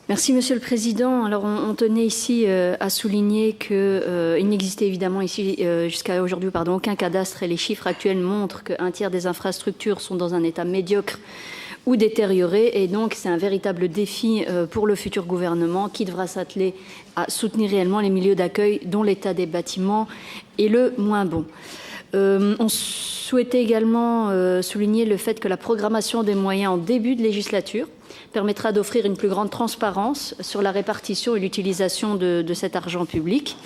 Merci Monsieur le Président. Alors on tenait ici à souligner qu'il n'existait évidemment ici jusqu'à aujourd'hui aucun cadastre et les chiffres actuels montrent qu'un tiers des infrastructures sont dans un état médiocre ou détérioré et donc c'est un véritable défi pour le futur gouvernement qui devra s'atteler à soutenir réellement les milieux d'accueil dont l'état des bâtiments est le moins bon. On souhaitait également souligner le fait que la programmation des moyens en début de législature permettra d'offrir une plus grande transparence sur la répartition et l'utilisation de cet argent public.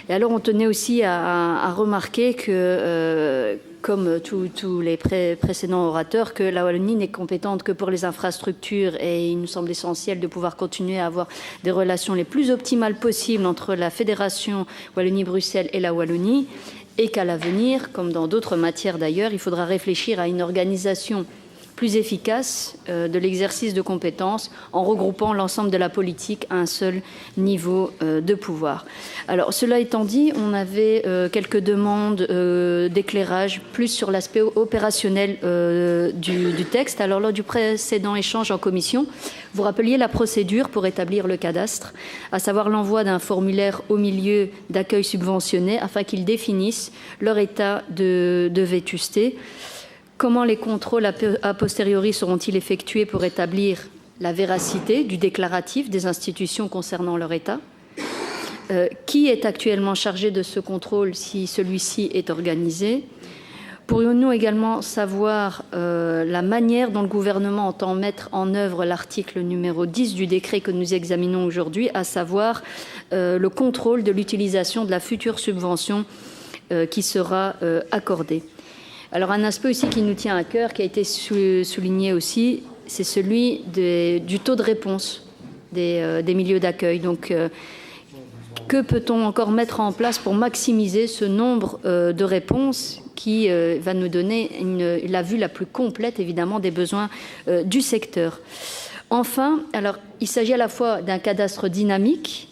Et alors on tenait aussi à remarquer que, comme tous les précédents orateurs, que la Wallonie n'est compétente que pour les infrastructures et il nous semble essentiel de pouvoir continuer à avoir des relations les plus optimales possibles entre la Fédération Wallonie-Bruxelles et la Wallonie et qu'à l'avenir, comme dans d'autres matières d'ailleurs, il faudra réfléchir à une organisation plus efficace de l'exercice de compétences en regroupant l'ensemble de la politique à un seul niveau de pouvoir. Alors, cela étant dit, on avait quelques demandes d'éclairage plus sur l'aspect opérationnel du texte. Alors, lors du précédent échange en commission, vous rappeliez la procédure pour établir le cadastre, à savoir l'envoi d'un formulaire au milieu d'accueil subventionné afin qu'ils définissent leur état de vétusté. Comment les contrôles a posteriori seront-ils effectués pour établir la véracité du déclaratif des institutions concernant leur état? Qui est actuellement chargé de ce contrôle si celui-ci est organisé? Pourrions-nous également savoir la manière dont le gouvernement entend mettre en œuvre l'article numéro 10 du décret que nous examinons aujourd'hui, à savoir le contrôle de l'utilisation de la future subvention qui sera accordée? Alors un aspect aussi qui nous tient à cœur, qui a été souligné aussi, c'est celui du taux de réponse des milieux d'accueil. Donc que peut-on encore mettre en place pour maximiser ce nombre de réponses qui va nous donner la vue la plus complète évidemment des besoins du secteur? Enfin, alors, il s'agit à la fois d'un cadastre dynamique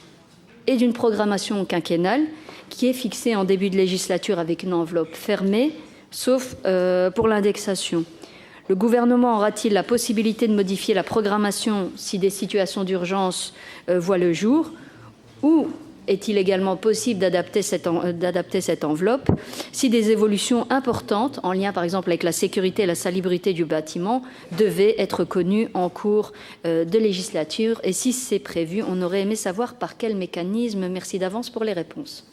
et d'une programmation quinquennale qui est fixée en début de législature avec une enveloppe fermée, sauf pour l'indexation. Le gouvernement aura-t-il la possibilité de modifier la programmation si des situations d'urgence voient le jour? Ou est-il également possible d'adapter cette enveloppe si des évolutions importantes, en lien par exemple avec la sécurité et la salubrité du bâtiment, devaient être connues en cours de législature? Et si c'est prévu, on aurait aimé savoir par quel mécanisme. Merci d'avance pour les réponses.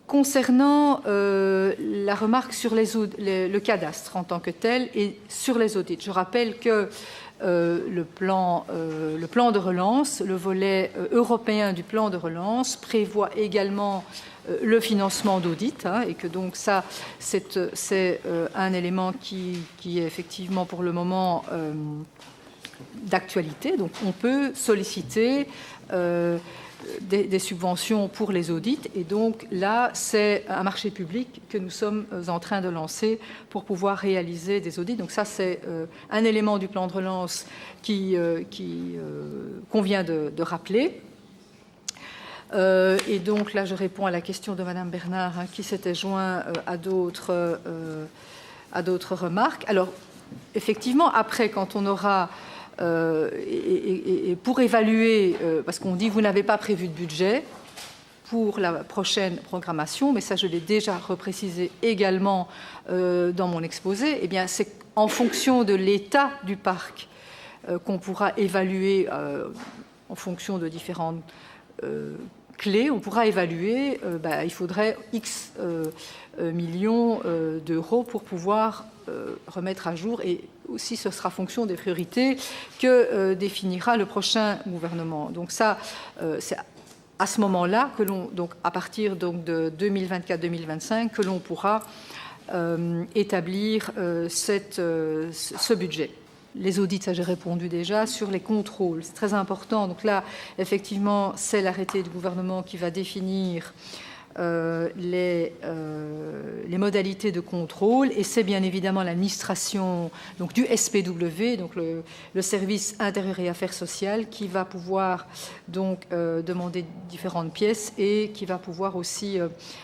Concernant la remarque sur le cadastre en tant que tel et sur les audits, je rappelle que le plan de relance, le volet européen du plan de relance prévoit également le financement d'audits et que donc ça, c'est un élément qui est effectivement pour le moment d'actualité. Donc on peut solliciter des subventions pour les audits et donc là c'est un marché public que nous sommes en train de lancer pour pouvoir réaliser des audits. Donc ça c'est un élément du plan de relance qu'on vient de rappeler. Et donc là je réponds à la question de Madame Bernard qui s'était joint à d'autres remarques. Alors effectivement après quand on aura et pour évaluer, parce qu'on dit vous n'avez pas prévu de budget pour la prochaine programmation, mais ça je l'ai déjà reprécisé également dans mon exposé, eh bien c'est en fonction de l'état du parc qu'on pourra évaluer en fonction de différentes clés, on pourra évaluer, il faudrait X millions d'euros pour pouvoir remettre à jour et aussi ce sera fonction des priorités que définira le prochain gouvernement. Donc ça, c'est à ce moment-là que l'on, donc à partir donc de 2024-2025, que l'on pourra établir ce budget. Les audits, ça j'ai répondu déjà. Sur les contrôles, c'est très important. Donc là, effectivement, c'est l'arrêté du gouvernement qui va définir les modalités de contrôle et c'est bien évidemment l'administration donc du SPW, donc le service intérieur et affaires sociales, qui va pouvoir donc demander différentes pièces et qui va pouvoir aussi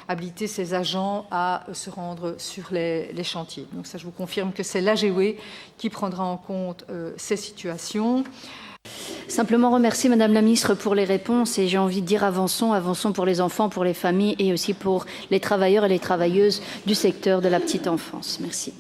habiliter ses agents à se rendre sur les chantiers. Donc ça, je vous confirme que c'est l'AGOE qui prendra en compte ces situations. Simplement remercier Madame la Ministre pour les réponses et j'ai envie de dire avançons, avançons pour les enfants, pour les familles et aussi pour les travailleurs et les travailleuses du secteur de la petite enfance. Merci.